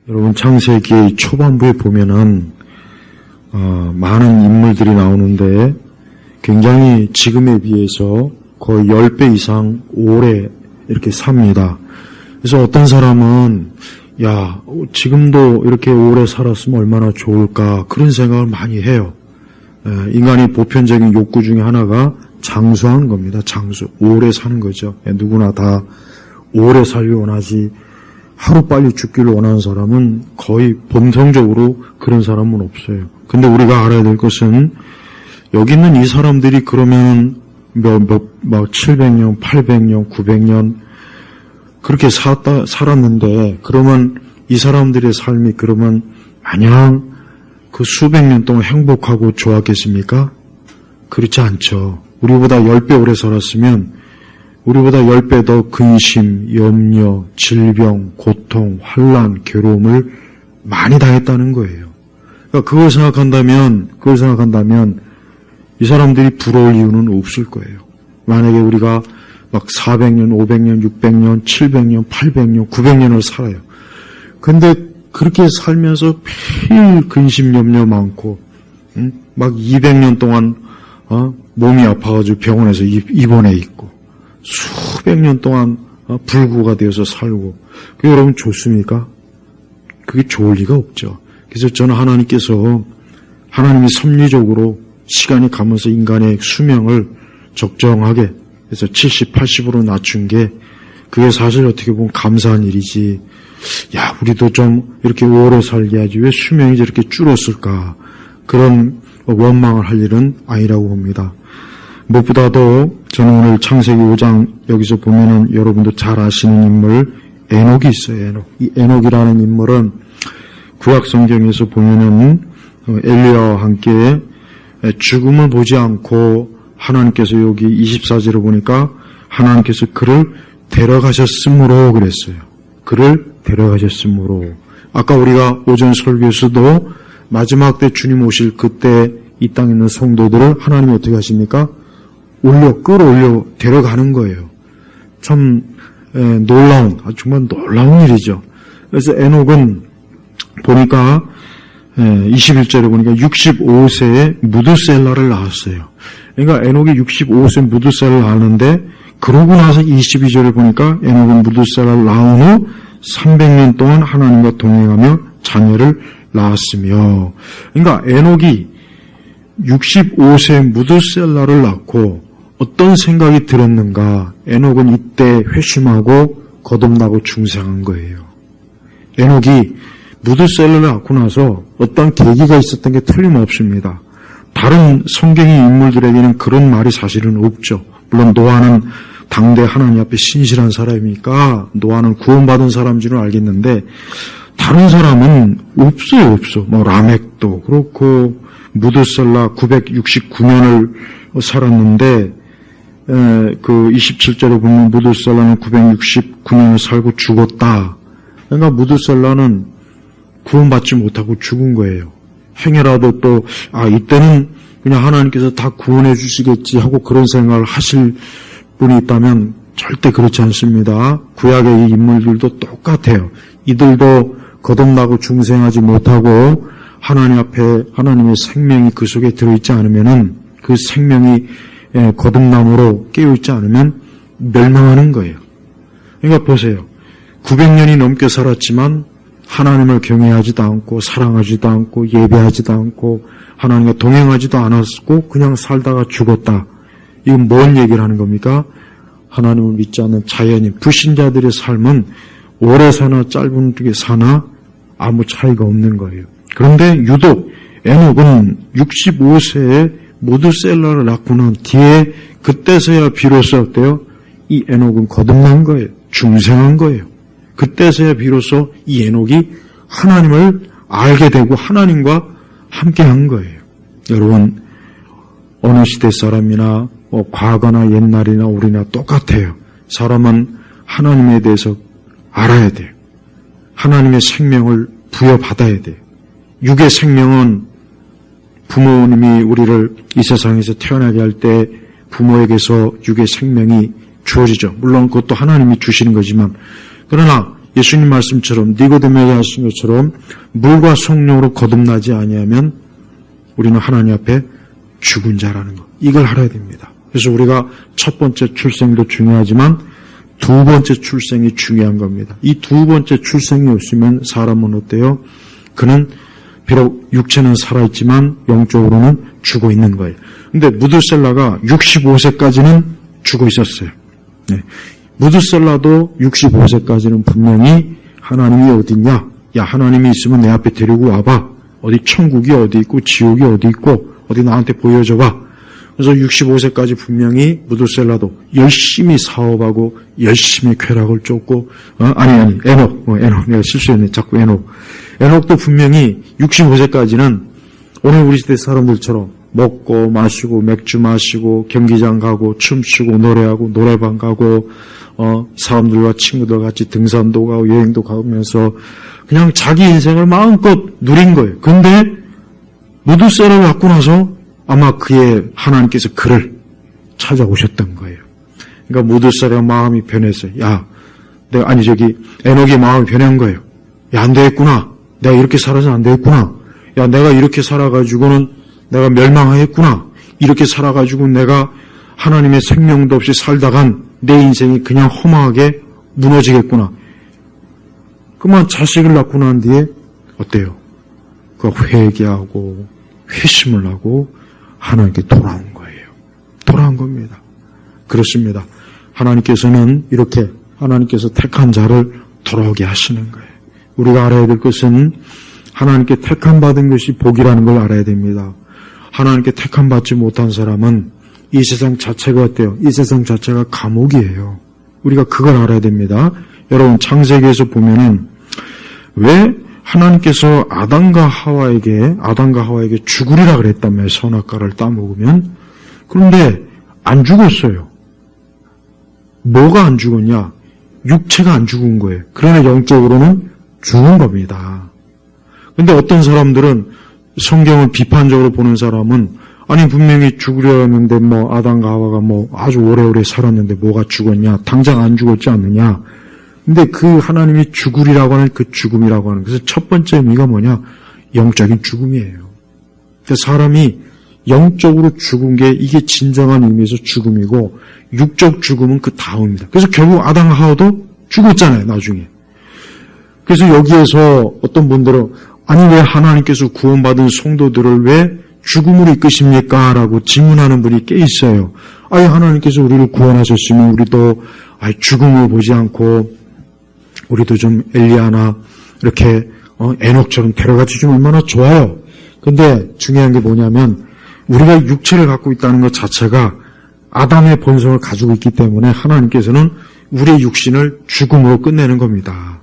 여러분, 창세기 초반부에 보면은 많은 인물들이 나오는데 굉장히 지금에 비해서 거의 10배 이상 오래 이렇게 삽니다. 그래서 어떤 사람은 지금도 이렇게 오래 살았으면 얼마나 좋을까 그런 생각을 많이 해요. 인간의 보편적인 욕구 중에 하나가 장수하는 겁니다. 장수, 오래 사는 거죠. 누구나 다 오래 살기 원하지 하루빨리 죽기를 원하는 사람은 거의 본성적으로 그런 사람은 없어요. 근데 우리가 알아야 될 것은 여기 있는 이 사람들이 그러면 700년, 800년, 900년 그렇게 살았는데 그러면 이 사람들의 삶이 그러면 마냥 그 수백 년 동안 행복하고 좋았겠습니까? 그렇지 않죠. 우리보다 10배 오래 살았으면 우리보다 10배 더 근심, 염려, 질병, 고통, 환난, 괴로움을 많이 당했다는 거예요. 그러니까 그걸 생각한다면 이 사람들이 부러울 이유는 없을 거예요. 만약에 우리가 막 400년, 500년, 600년, 700년, 800년, 900년을 살아요. 근데 그렇게 살면서 매일 근심, 염려 많고 막 200년 동안 몸이 아파가지고 병원에서 입원해 있고 수백 년 동안 불구가 되어서 살고 그게 여러분 좋습니까? 그게 좋을 리가 없죠. 그래서 저는 하나님이 섭리적으로 시간이 가면서 인간의 수명을 적정하게 그래서 70, 80으로 낮춘 게 그게 사실 어떻게 보면 감사한 일이지. 우리도 좀 이렇게 오래 살게 하지 왜 수명이 저렇게 줄었을까 그런 원망을 할 일은 아니라고 봅니다. 무엇보다도 저는 오늘 창세기 5장 여기서 보면은 여러분도 잘 아시는 인물 에녹이 있어요. 이 에녹이라는 인물은 구약 성경에서 보면은 엘리야와 함께 죽음을 보지 않고 하나님께서 여기 24절을 보니까 하나님께서 그를 데려가셨으므로 그랬어요. 그를 데려가셨으므로. 아까 우리가 오전 설교에서도 마지막 때 주님 오실 그때 이 땅에 있는 성도들을 하나님이 어떻게 하십니까? 끌어올려 데려가는 거예요. 참 정말 놀라운 일이죠. 그래서 에녹은 보니까 21절에 보니까 65세에 무드셀라를 낳았어요. 그러니까 에녹이 65세 무드셀라를 낳았는데 그러고 나서 22절에 보니까 에녹은 무드셀라를 낳은 후 300년 동안 하나님과 동행하며 자녀를 낳았으며 그러니까 에녹이 65세 무드셀라를 낳고 어떤 생각이 들었는가? 에녹은 이때 회심하고 거듭나고 중생한 거예요. 에녹이 무드셀라를 낳고 나서 어떤 계기가 있었던 게 틀림없습니다. 다른 성경의 인물들에게는 그런 말이 사실은 없죠. 물론 노아는 당대 하나님 앞에 신실한 사람이니까 노아는 구원받은 사람인 줄은 알겠는데 다른 사람은 없어요. 라멕도 그렇고 무드셀라 969년을 살았는데 그 27절에 보면 무드셀라는 969년을 살고 죽었다. 그러니까 무드셀라는 구원받지 못하고 죽은 거예요. 행여라도 또 이때는 그냥 하나님께서 다 구원해 주시겠지 하고 그런 생각을 하실 분이 있다면 절대 그렇지 않습니다. 구약의 이 인물들도 똑같아요. 이들도 거듭나고 중생하지 못하고 하나님 앞에 하나님의 생명이 그 속에 들어있지 않으면은 그 생명이 거듭남으로 깨어있지 않으면 멸망하는 거예요. 그러니까 보세요. 900년이 넘게 살았지만 하나님을 경외하지도 않고 사랑하지도 않고 예배하지도 않고 하나님과 동행하지도 않았고 그냥 살다가 죽었다. 이건 뭔 얘기를 하는 겁니까? 하나님을 믿지 않는 자연인 불신자들의 삶은 오래 사나 짧은 게 사나 아무 차이가 없는 거예요. 그런데 유독 에녹은 65세에 무드셀라를 낳고 난 뒤에 그때서야 비로소 어때요? 이 에녹은 거듭난 거예요. 중생한 거예요. 그때서야 비로소 이 에녹이 하나님을 알게 되고 하나님과 함께한 거예요. 여러분 어느 시대 사람이나 과거나 옛날이나 우리나 똑같아요. 사람은 하나님에 대해서 알아야 돼요. 하나님의 생명을 부여받아야 돼요. 육의 생명은 부모님이 우리를 이 세상에서 태어나게 할 때 부모에게서 육의 생명이 주어지죠. 물론 그것도 하나님이 주시는 거지만 그러나 예수님 말씀처럼 니고데모에게 하신 것처럼 물과 성령으로 거듭나지 아니하면 우리는 하나님 앞에 죽은 자라는 것. 이걸 알아야 됩니다. 그래서 우리가 첫 번째 출생도 중요하지만 두 번째 출생이 중요한 겁니다. 이 두 번째 출생이 없으면 사람은 어때요? 그는 비록 육체는 살아있지만 영적으로는 죽어 있는 거예요. 근데 무드셀라가 65세까지는 죽어 있었어요. 네. 무드셀라도 65세까지는 분명히 하나님이 어딨냐? 야, 하나님이 있으면 내 앞에 데리고 와봐. 어디 천국이 어디 있고 지옥이 어디 있고 어디 나한테 보여줘봐. 그래서 65세까지 분명히 무드셀라도 열심히 사업하고 열심히 쾌락을 쫓고 에녹 내가 실수했네. 자꾸 에녹도 분명히 65세까지는 오늘 우리 시대 사람들처럼 먹고 마시고 맥주 마시고 경기장 가고 춤추고 노래하고 노래방 가고 사람들과 친구들 같이 등산도 가고 여행도 가면서 그냥 자기 인생을 마음껏 누린 거예요. 근데 무드셀라를 갖고 나서 아마 그의 하나님께서 그를 찾아오셨던 거예요. 그러니까 무드셀라 마음이 변했어요. 에녹의 마음이 변한 거예요. 야, 안 되겠구나. 내가 이렇게 살아서 안 되겠구나. 야, 내가 이렇게 살아가지고는 내가 멸망하겠구나. 이렇게 살아가지고 내가 하나님의 생명도 없이 살다간 내 인생이 그냥 허망하게 무너지겠구나. 그만 자식을 낳고 난 뒤에 어때요? 그가 회개하고 회심을 하고 하나님께 돌아온 거예요. 돌아온 겁니다. 그렇습니다. 하나님께서는 이렇게 하나님께서 택한 자를 돌아오게 하시는 거예요. 우리가 알아야 될 것은 하나님께 택함 받은 것이 복이라는 걸 알아야 됩니다. 하나님께 택함 받지 못한 사람은 이 세상 자체가 어때요? 이 세상 자체가 감옥이에요. 우리가 그걸 알아야 됩니다. 여러분 창세기에서 보면은 왜 하나님께서 아담과 하와에게 죽으리라 그랬다며 선악과를 따먹으면. 그런데 안 죽었어요. 뭐가 안 죽었냐? 육체가 안 죽은 거예요. 그러나 영적으로는 죽은 겁니다. 근데 어떤 사람들은 성경을 비판적으로 보는 사람은 아니 분명히 죽으려 했는데 아담과 하와가 아주 오래오래 살았는데 뭐가 죽었냐? 당장 안 죽었지 않느냐? 근데 그 하나님이 죽으리라고 하는 그 죽음이라고 하는 그래서 첫 번째 의미가 뭐냐? 영적인 죽음이에요. 그러니까 사람이 영적으로 죽은 게 이게 진정한 의미에서 죽음이고 육적 죽음은 그 다음입니다. 그래서 결국 아담과 하와도 죽었잖아요. 나중에. 그래서 여기에서 어떤 분들은 아니 왜 하나님께서 구원받은 성도들을 왜 죽음으로 이끄십니까? 라고 질문하는 분이 꽤 있어요. 아니 하나님께서 우리를 구원하셨으면 우리도 죽음을 보지 않고 우리도 좀 엘리야나 이렇게 에녹처럼 데려가 주시면 얼마나 좋아요. 근데 중요한 게 뭐냐면 우리가 육체를 갖고 있다는 것 자체가 아담의 본성을 가지고 있기 때문에 하나님께서는 우리의 육신을 죽음으로 끝내는 겁니다.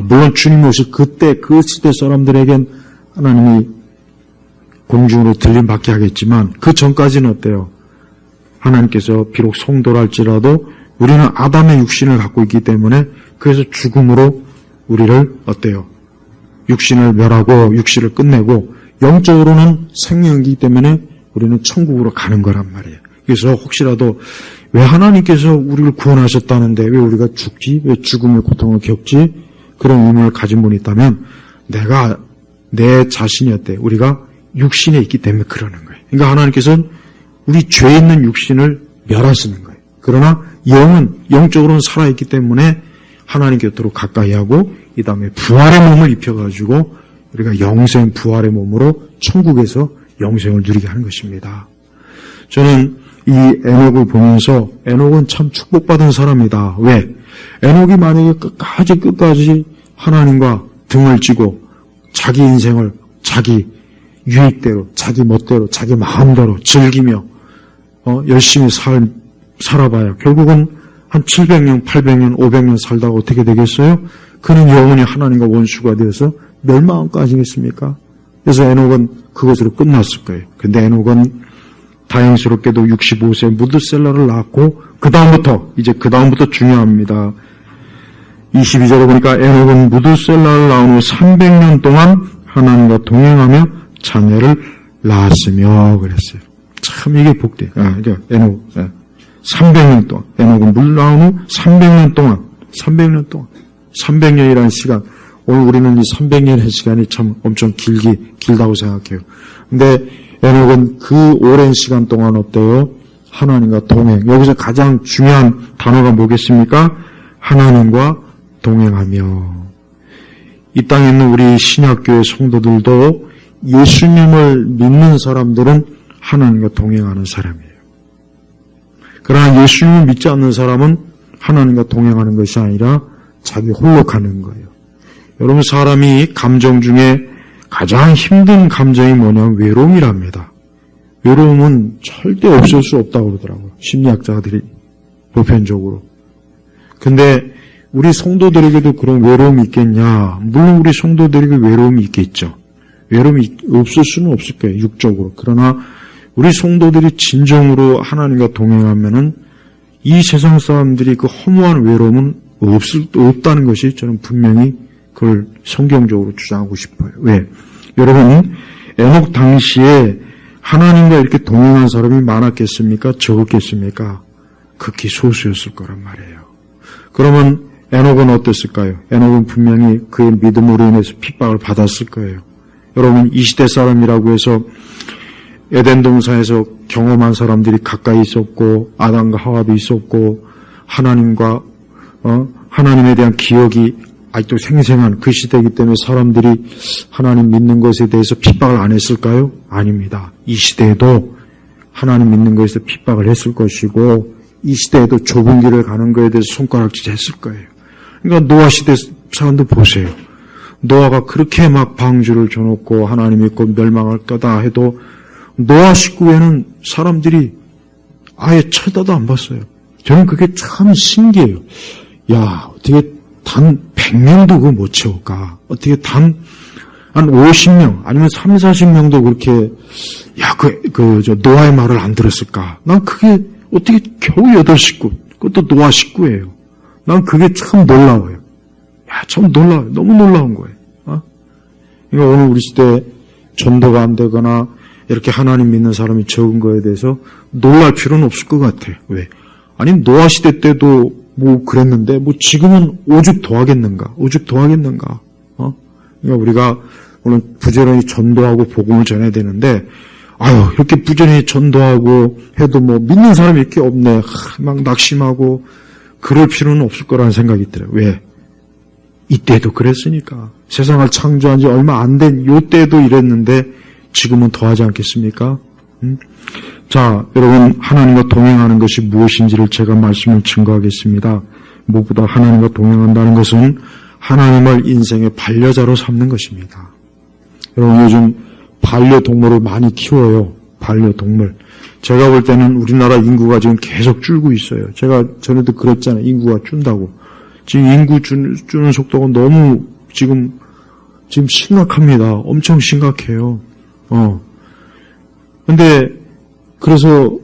물론 주님 오실 그때 그 시대 사람들에겐 하나님이 공중으로 들림받게 하겠지만 그 전까지는 어때요? 하나님께서 비록 성도랄지라도 우리는 아담의 육신을 갖고 있기 때문에 그래서 죽음으로 우리를 어때요? 육신을 멸하고 육신을 끝내고 영적으로는 생명이기 때문에 우리는 천국으로 가는 거란 말이에요. 그래서 혹시라도 왜 하나님께서 우리를 구원하셨다는데 왜 우리가 죽지? 왜 죽음의 고통을 겪지? 그런 의문을 가진 분이 있다면 내 자신이 어때? 우리가 육신에 있기 때문에 그러는 거예요. 그러니까 하나님께서는 우리 죄 있는 육신을 멸하시는 거예요. 그러나 영은 영적으로는 살아있기 때문에 하나님 곁으로 가까이 하고 이 다음에 부활의 몸을 입혀가지고 우리가 영생 부활의 몸으로 천국에서 영생을 누리게 하는 것입니다. 저는 이 에녹을 보면서 에녹은 참 축복받은 사람이다. 왜? 에녹이 만약에 끝까지 하나님과 등을 쥐고 자기 인생을 자기 유익대로, 자기 멋대로, 자기 마음대로 즐기며 열심히 살아봐야 결국은 한 700년, 800년, 500년 살다가 어떻게 되겠어요? 그는 영원히 하나님과 원수가 되어서 멸망까지겠습니까? 그래서 에녹은 그것으로 끝났을 거예요. 근데 에녹은 다행스럽게도 65세 무드셀라를 낳았고 그 다음부터 중요합니다. 22절에 보니까 에녹은 무드셀라를 낳은 후 300년 동안 하나님과 동행하며 자녀를 낳았으며 그랬어요. 참 이게 복돼. 에녹 300년 동안 에녹은 물 낳은 후 300년 동안 300년이라는 시간, 오늘 우리는 이 300년의 시간이 참 엄청 길다고 생각해요. 근데 에녹은 그 오랜 시간 동안 어때요? 하나님과 동행. 여기서 가장 중요한 단어가 뭐겠습니까? 하나님과 동행하며. 이 땅에 있는 우리 신약교회 성도들도 예수님을 믿는 사람들은 하나님과 동행하는 사람이에요. 그러나 예수님을 믿지 않는 사람은 하나님과 동행하는 것이 아니라 자기 홀로 가는 거예요. 여러분, 사람이 감정 중에 가장 힘든 감정이 뭐냐면 외로움이랍니다. 외로움은 절대 없을 수 없다고 그러더라고요. 심리학자들이 보편적으로. 근데 우리 성도들에게도 그런 외로움이 있겠냐? 물론 우리 성도들에게 외로움이 있겠죠. 외로움이 없을 수는 없을 거예요, 육적으로. 그러나 우리 성도들이 진정으로 하나님과 동행하면은 이 세상 사람들이 그 허무한 외로움은 없다는 것이 저는 분명히 그걸 성경적으로 주장하고 싶어요. 왜? 여러분, 에녹 당시에 하나님과 이렇게 동행한 사람이 많았겠습니까? 적었겠습니까? 극히 소수였을 거란 말이에요. 그러면 에녹은 어땠을까요? 에녹은 분명히 그의 믿음으로 인해서 핍박을 받았을 거예요. 여러분, 이 시대 사람이라고 해서 에덴 동산에서 경험한 사람들이 가까이 있었고, 아담과 하와도 있었고, 하나님에 대한 기억이 아직도 생생한 그 시대이기 때문에 사람들이 하나님 믿는 것에 대해서 핍박을 안 했을까요? 아닙니다. 이 시대에도 하나님 믿는 것에서 핍박을 했을 것이고, 이 시대에도 좁은 길을 가는 것에 대해서 손가락질 했을 거예요. 그러니까 노아 시대 사람들 보세요. 노아가 그렇게 막 방주를 줘놓고 하나님 믿고 멸망할 거다 해도 노아 식구에는 사람들이 아예 쳐다도 안 봤어요. 저는 그게 참 신기해요. 야, 어떻게 단 100명도 그거 못 채울까? 어떻게 한 50명, 아니면 3, 40명도 그렇게, 노아의 말을 안 들었을까? 난 그게 어떻게 겨우 8식구, 그것도 노아 식구예요. 난 그게 참 놀라워요. 참 놀라워요. 너무 놀라운 거예요. 그러니까 오늘 우리 시대에 전도가 안 되거나 이렇게 하나님 믿는 사람이 적은 거에 대해서 놀랄 필요는 없을 것 같아요. 왜? 아니, 노아 시대 때도 뭐 그랬는데, 뭐 지금은 오죽 더 하겠는가? 그러니까 우리가 오늘 부지런히 전도하고 복음을 전해야 되는데, 이렇게 부지런히 전도하고 해도 뭐 믿는 사람이 이렇게 없네. 막 낙심하고 그럴 필요는 없을 거라는 생각이 들어요. 왜? 이때도 그랬으니까. 세상을 창조한 지 얼마 안 된 요때도 이랬는데 지금은 더 하지 않겠습니까? 자, 여러분, 하나님과 동행하는 것이 무엇인지를 제가 말씀을 증거하겠습니다. 무엇보다 하나님과 동행한다는 것은 하나님을 인생의 반려자로 삼는 것입니다. 여러분, 요즘 반려동물을 많이 키워요. 반려동물. 제가 볼 때는 우리나라 인구가 지금 계속 줄고 있어요. 제가 전에도 그랬잖아요. 인구가 준다고. 지금 인구 주는 속도가 너무 지금 심각합니다. 엄청 심각해요. 근데 그래서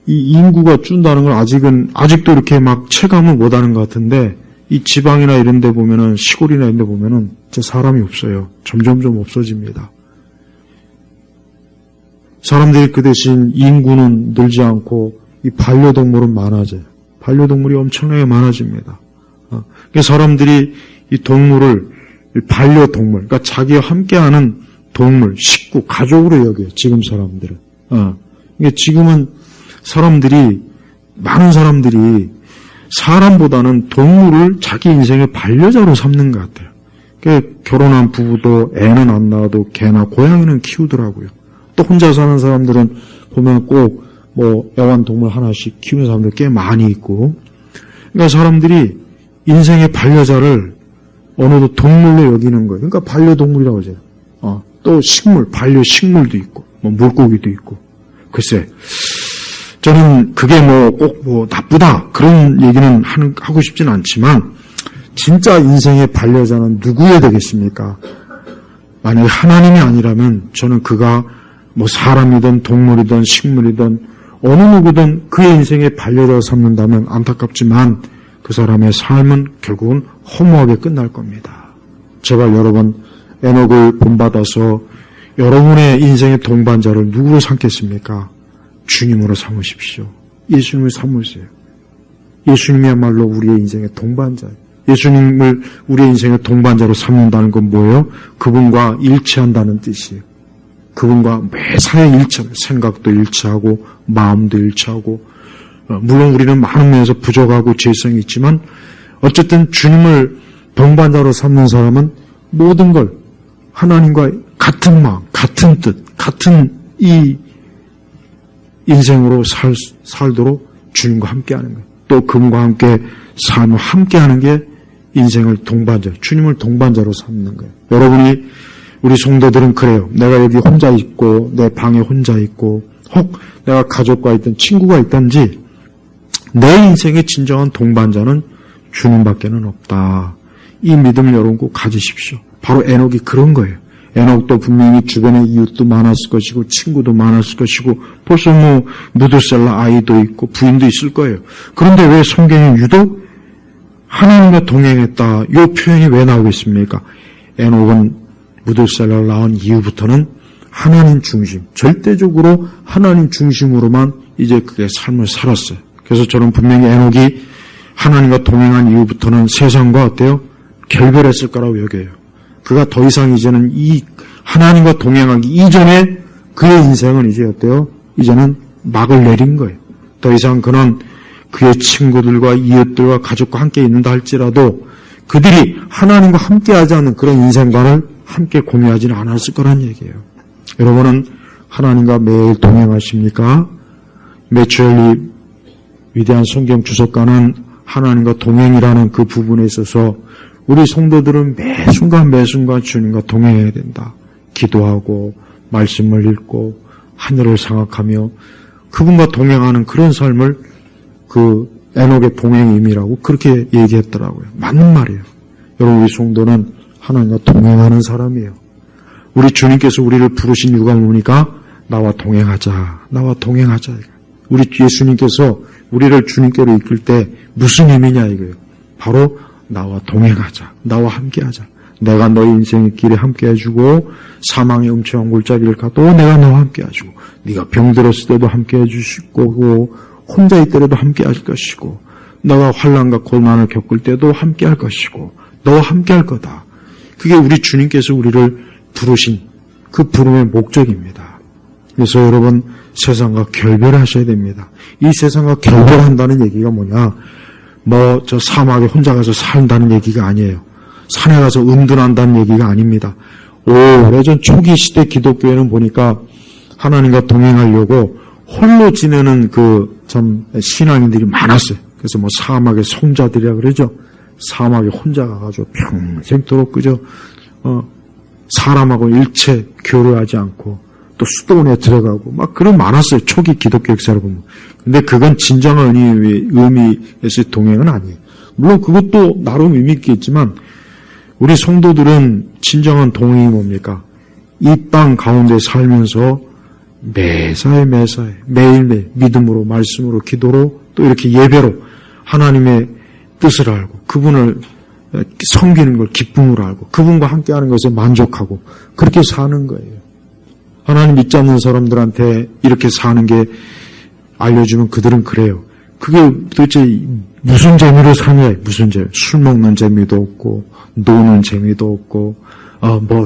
이 인구가 준다는 걸 아직도 이렇게 막 체감을 못 하는 것 같은데, 이 지방이나 이런 데 보면은, 시골이나 이런 데 보면은 진짜 사람이 없어요. 점점점 없어집니다. 사람들이 그 대신 인구는 늘지 않고 이 반려동물은 많아져요. 반려동물이 엄청나게 많아집니다. 그러니까 사람들이 이 동물을 반려동물, 그러니까 자기와 함께하는 동물, 식구, 가족으로 여겨요. 지금 사람들은. 그러니까 지금은 많은 사람들이 사람보다는 동물을 자기 인생의 반려자로 삼는 것 같아요. 그러니까 결혼한 부부도 애는 안 낳아도 개나 고양이는 키우더라고요. 또 혼자 사는 사람들은 보면 꼭 애완동물 하나씩 키우는 사람들 꽤 많이 있고, 그러니까 사람들이 인생의 반려자를 어느덧 동물로 여기는 거예요. 그러니까 반려동물이라고 하죠. 또 반려식물도 있고, 물고기도 있고. 글쎄, 저는 그게 꼭 나쁘다, 그런 얘기는 하고 싶진 않지만, 진짜 인생의 반려자는 누구여야 되겠습니까? 만약에 하나님이 아니라면, 저는 그가 사람이든 동물이든 식물이든 어느 누구든 그의 인생의 반려자로 삼는다면 안타깝지만 그 사람의 삶은 결국은 허무하게 끝날 겁니다. 제발 여러분, 에녹을 본받아서 여러분의 인생의 동반자를 누구로 삼겠습니까? 주님으로 삼으십시오. 예수님을 삼으세요. 예수님이야말로 우리의 인생의 동반자예요. 예수님을 우리의 인생의 동반자로 삼는다는 건 뭐예요? 그분과 일치한다는 뜻이에요. 그분과 매사에 일치하고, 생각도 일치하고, 마음도 일치하고, 물론 우리는 많은 면에서 부족하고 죄성이 있지만, 어쨌든 주님을 동반자로 삼는 사람은 모든 걸 하나님과 같은 마음, 같은 뜻, 같은 이 인생으로 살도록 주님과 함께하는 거예요. 또 그분과 함께 삶을 함께하는 게 인생을 동반자, 주님을 동반자로 삼는 거예요. 여러분이 우리 성도들은 그래요. 내가 여기 혼자 있고 내 방에 혼자 있고 혹 내가 가족과 있든 친구가 있든지 내 인생의 진정한 동반자는 주님밖에는 없다. 이 믿음을 여러분 꼭 가지십시오. 바로 에녹이 그런 거예요. 에녹도 분명히 주변에 이웃도 많았을 것이고 친구도 많았을 것이고 벌써 무드셀라 아이도 있고 부인도 있을 거예요. 그런데 왜 성경에 유독 하나님과 동행했다 이 표현이 왜 나오겠습니까? 에녹은 무드셀라를 낳은 이후부터는 하나님 중심, 절대적으로 하나님 중심으로만 이제 그의 삶을 살았어요. 그래서 저는 분명히 에녹이 하나님과 동행한 이후부터는 세상과 어때요? 결별했을 거라고 여겨요. 그가 더 이상 이제는 이 하나님과 동행하기 이전에 그의 인생은 이제 어때요? 이제는 막을 내린 거예요. 더 이상 그는 그의 친구들과 이웃들과 가족과 함께 있는다 할지라도 그들이 하나님과 함께하지 않는 그런 인생관을 함께 공유하지는 않았을 거란 얘기예요. 여러분은 하나님과 매일 동행하십니까? 매추얼리 위대한 성경 주석가는 하나님과 동행이라는 그 부분에 있어서 우리 성도들은 매 순간 주님과 동행해야 된다. 기도하고 말씀을 읽고 하늘을 생각하며 그분과 동행하는 그런 삶을 그 에녹의 동행임이라고 그렇게 얘기했더라고요. 맞는 말이에요. 여러분 우리 성도는 하나님과 동행하는 사람이에요. 우리 주님께서 우리를 부르신 이유가 뭡니까? 나와 동행하자. 나와 동행하자. 우리 예수님께서 우리를 주님께로 이끌 때 무슨 의미냐 이거예요. 바로 나와 동행하자. 나와 함께하자. 내가 너의 인생의 길에 함께해주고 사망의 음침한 골짜기를 가도 내가 너와 함께해주고 네가 병들었을 때도 함께해주실 거고 혼자 있더라도 함께할 것이고 너가 환난과 고난을 겪을 때도 함께할 것이고 너와 함께할 거다. 그게 우리 주님께서 우리를 부르신 그 부름의 목적입니다. 그래서 여러분 세상과 결별하셔야 됩니다. 이 세상과 결별한다는 얘기가 뭐냐? 저 사막에 혼자 가서 산다는 얘기가 아니에요. 산에 가서 은둔한다는 얘기가 아닙니다. 오래전 초기 시대 기독교에는 보니까 하나님과 동행하려고 홀로 지내는 참 신앙인들이 많았어요. 그래서 사막의 성자들이라 그러죠. 사막에 혼자 가가지고 평생토록 그저 사람하고 일체 교류하지 않고 또 수도원에 들어가고 막 그런 많았어요. 초기 기독교 역사를 보면. 근데 그건 진정한 의미에서의 동행은 아니에요. 물론 그것도 나름 의미 있겠지만 우리 성도들은 진정한 동행이 뭡니까? 이 땅 가운데 살면서 매사에 매일매일 믿음으로 말씀으로 기도로 또 이렇게 예배로 하나님의 뜻을 알고 그분을 섬기는 걸 기쁨으로 알고 그분과 함께하는 것에 만족하고 그렇게 사는 거예요. 하나님 믿지 않는 사람들한테 이렇게 사는 게 알려주면 그들은 그래요. 그게 도대체 무슨 재미로 사냐? 무슨 재미? 술 먹는 재미도 없고 노는 재미도 없고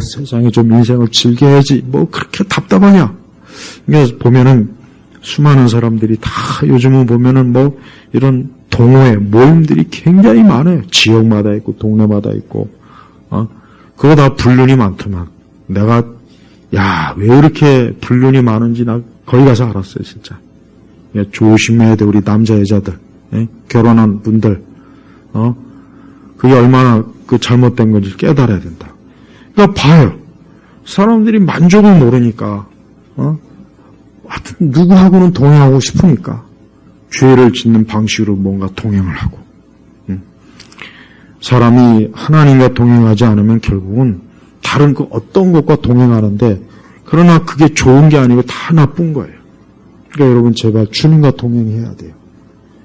세상에 좀 인생을 즐겨야지 그렇게 답답하냐? 그래서 보면은 수많은 사람들이 다 요즘은 보면은 이런 동호회 모임들이 굉장히 많아요. 지역마다 있고 동네마다 있고 그거 다 불륜이 많더만. 내가 왜 이렇게 불륜이 많은지 나 거기 가서 알았어요, 진짜. 조심해야 돼, 우리 남자 여자들, 결혼한 분들, 그게 얼마나 잘못된 건지 깨달아야 된다. 그러니까 봐요. 사람들이 만족을 모르니까, 하여튼 누구하고는 동행하고 싶으니까 죄를 짓는 방식으로 뭔가 동행을 하고, 사람이 하나님과 동행하지 않으면 결국은 다른 어떤 것과 동행하는데 그러나 그게 좋은 게 아니고 다 나쁜 거예요. 그러니까 여러분 제발 주님과 동행해야 돼요.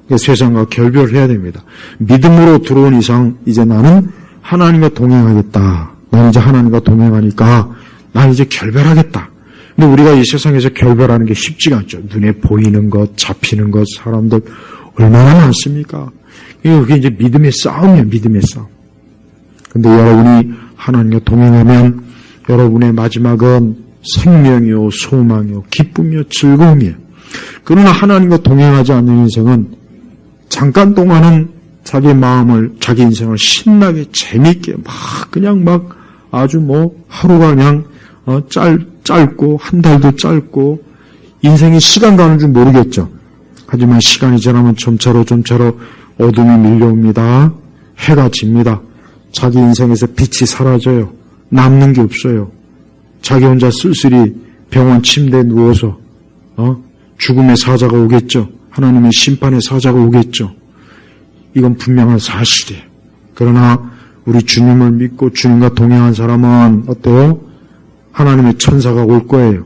그러니까 세상과 결별해야 됩니다. 믿음으로 들어온 이상 이제 나는 하나님과 동행하겠다. 나는 이제 하나님과 동행하니까 난 이제 결별하겠다. 근데 우리가 이 세상에서 결별하는 게 쉽지가 않죠. 눈에 보이는 것, 잡히는 것, 사람들 얼마나 많습니까? 그게 이제 믿음의 싸움이에요, 믿음의 싸움. 근데 여러분이 하나님과 동행하면 여러분의 마지막은 생명이요, 소망이요, 기쁨이요, 즐거움이에요. 그러나 하나님과 동행하지 않는 인생은 잠깐 동안은 자기 마음을, 자기 인생을 신나게, 재밌게, 그냥 아주 하루가 그냥, 짧고, 한 달도 짧고, 인생이 시간 가는 줄 모르겠죠. 하지만 시간이 지나면 점차로 어둠이 밀려옵니다. 해가 집니다. 자기 인생에서 빛이 사라져요. 남는 게 없어요. 자기 혼자 쓸쓸히 병원 침대에 누워서 죽음의 사자가 오겠죠. 하나님의 심판의 사자가 오겠죠. 이건 분명한 사실이에요. 그러나 우리 주님을 믿고 주님과 동행한 사람은 어때요? 하나님의 천사가 올 거예요.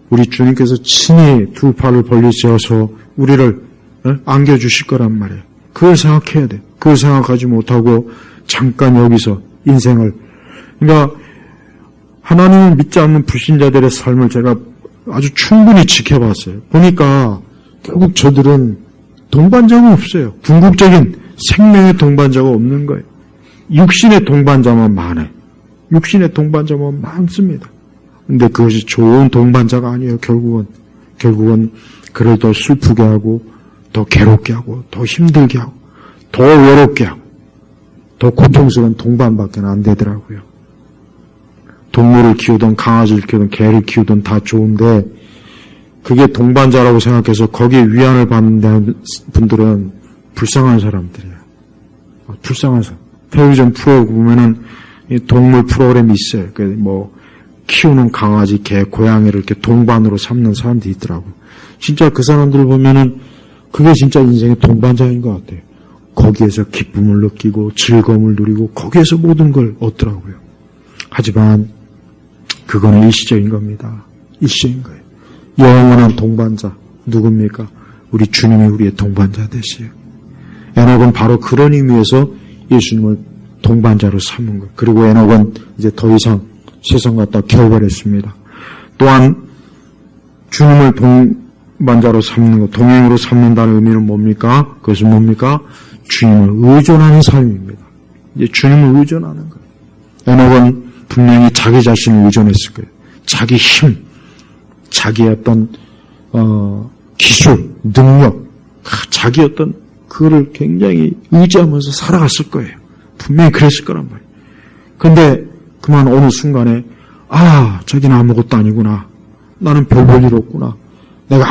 우리 주님께서 친히 두 팔을 벌리셔서 우리를 안겨주실 거란 말이에요. 그걸 생각해야 돼. 그걸 생각하지 못하고 잠깐 여기서 인생을, 그러니까 하나님을 믿지 않는 불신자들의 삶을 제가 아주 충분히 지켜봤어요. 보니까 결국 저들은 동반자가 없어요. 궁극적인 생명의 동반자가 없는 거예요. 육신의 동반자만 많아요. 육신의 동반자만 많습니다. 근데 그것이 좋은 동반자가 아니에요. 결국은 그를 더 슬프게 하고, 더 괴롭게 하고, 더 힘들게 하고, 더 외롭게 하고, 더 고통스러운 동반밖에 안 되더라고요. 동물을 키우든 강아지를 키우든 개를 키우든 다 좋은데 그게 동반자라고 생각해서 거기에 위안을 받는 분들은 불쌍한 사람들이에요. 불쌍한 사람. 텔레비전 프로 보면은 동물 프로그램이 있어요. 키우는 강아지, 개, 고양이를 이렇게 동반으로 삼는 사람들이 있더라고요. 진짜 그 사람들을 보면은 그게 진짜 인생의 동반자인 것 같아요. 거기에서 기쁨을 느끼고 즐거움을 누리고 거기에서 모든 걸 얻더라고요. 하지만 그거는 일시적인 겁니다. 일시적인 거예요. 영원한 동반자 누굽니까? 우리 주님이 우리의 동반자 되시요. 에녹은 바로 그런 의미에서 예수님을 동반자로 삼은 거예요. 그리고 에녹은 이제 더 이상 세상 갖다 결별했습니다. 또한 주님을 동반자로 삼는 것, 동행으로 삼는다는 의미는 뭡니까? 그것은 뭡니까? 주님을 의존하는 삶입니다. 이제 주님을 의존하는 거예요. 에녹은 분명히 자기 자신을 의존했을 거예요. 자기 힘, 자기의 어떤 기술, 능력, 자기 어떤 그거를 굉장히 의지하면서 살아갔을 거예요. 분명히 그랬을 거란 말이에요. 그런데 그만 어느 순간에 자기는 아무것도 아니구나. 나는 별 볼 일 없구나. 내가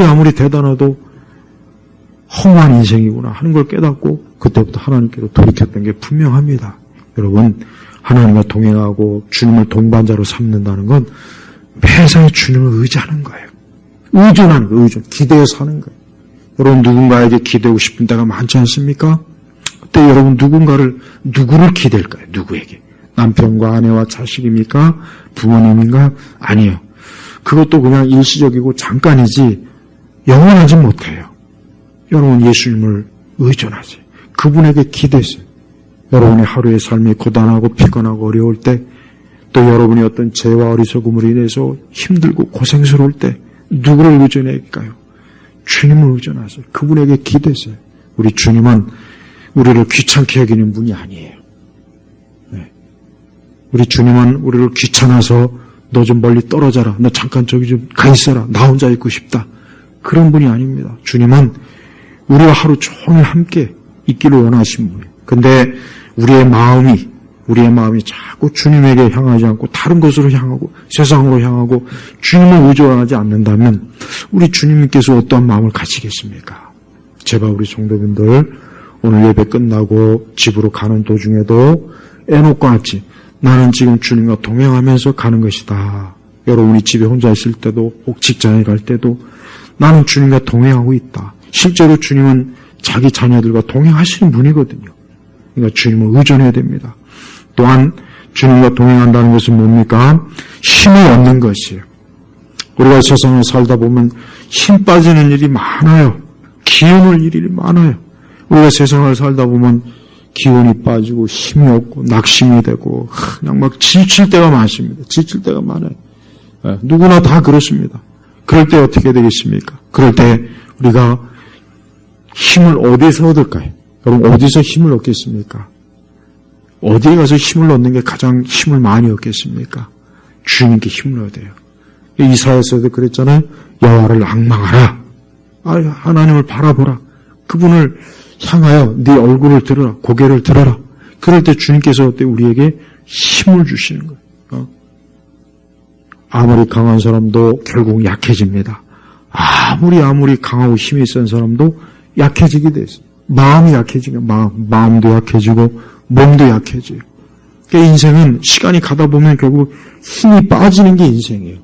아무리 대단해도 허무한 인생이구나 하는 걸 깨닫고 그때부터 하나님께로 돌이켰던 게 분명합니다. 여러분, 하나님과 동행하고 주님을 동반자로 삼는다는 건 매사에 주님을 의지하는 거예요. 의존하는 거예요. 기대어서 하는 거예요. 여러분, 누군가에게 기대고 싶은 때가 많지 않습니까? 그때 여러분 누구를 기댈까요? 누구에게? 남편과 아내와 자식입니까? 부모님인가? 아니에요. 그것도 그냥 일시적이고 잠깐이지 영원하지 못해요. 여러분, 예수님을 의존하세요. 그분에게 기대세요. 여러분의 하루의 삶이 고단하고 피곤하고 어려울 때, 또 여러분이 어떤 죄와 어리석음으로 인해서 힘들고 고생스러울 때 누구를 의존할까요? 주님을 의존하세요. 그분에게 기대세요. 우리 주님은 우리를 귀찮게 여기는 분이 아니에요. 네. 우리 주님은 우리를 귀찮아서 너 좀 멀리 떨어져라. 너 잠깐 저기 좀 가 있어라. 나 혼자 있고 싶다. 그런 분이 아닙니다. 주님은 우리와 하루 종일 함께 있기를 원하시는 분이에요. 근데 우리의 마음이 자꾸 주님에게 향하지 않고 다른 곳으로 향하고 세상으로 향하고 주님을 의존하지 않는다면 우리 주님께서 어떠한 마음을 가지겠습니까? 제발 우리 성도분들 오늘 예배 끝나고 집으로 가는 도중에도 에녹과 같이 나는 지금 주님과 동행하면서 가는 것이다. 여러분이 집에 혼자 있을 때도 혹 직장에 갈 때도 나는 주님과 동행하고 있다. 실제로 주님은 자기 자녀들과 동행하시는 분이거든요. 그러니까 주님을 의존해야 됩니다. 또한 주님과 동행한다는 것은 뭡니까? 힘을 얻는 것이에요. 우리가 세상을 살다 보면 힘 빠지는 일이 많아요. 기운을 일이 많아요. 우리가 세상을 살다 보면 기운이 빠지고 힘이 없고 낙심이 되고 그냥 막 지칠 때가 많습니다. 지칠 때가 많아요. 누구나 다 그렇습니다. 그럴 때 어떻게 되겠습니까? 그럴 때 우리가 힘을 어디서 얻을까요? 여러분, 어디서 힘을 얻겠습니까? 어디에 가서 힘을 얻는 게 가장 힘을 많이 얻겠습니까? 주님께 힘을 얻어요. 이사야서도 그랬잖아요. 여호와를 앙망하라. 하나님을 바라보라. 그분을 향하여 네 얼굴을 들어라. 고개를 들어라. 그럴 때 주님께서 우리에게 힘을 주시는 거예요. 아무리 강한 사람도 결국 약해집니다. 아무리 강하고 힘이 센 사람도 약해지게 돼 있어요. 마음이 약해지고 마음도 약해지고 몸도 약해져요. 그러니까 인생은 시간이 가다 보면 결국 힘이 빠지는 게 인생이에요.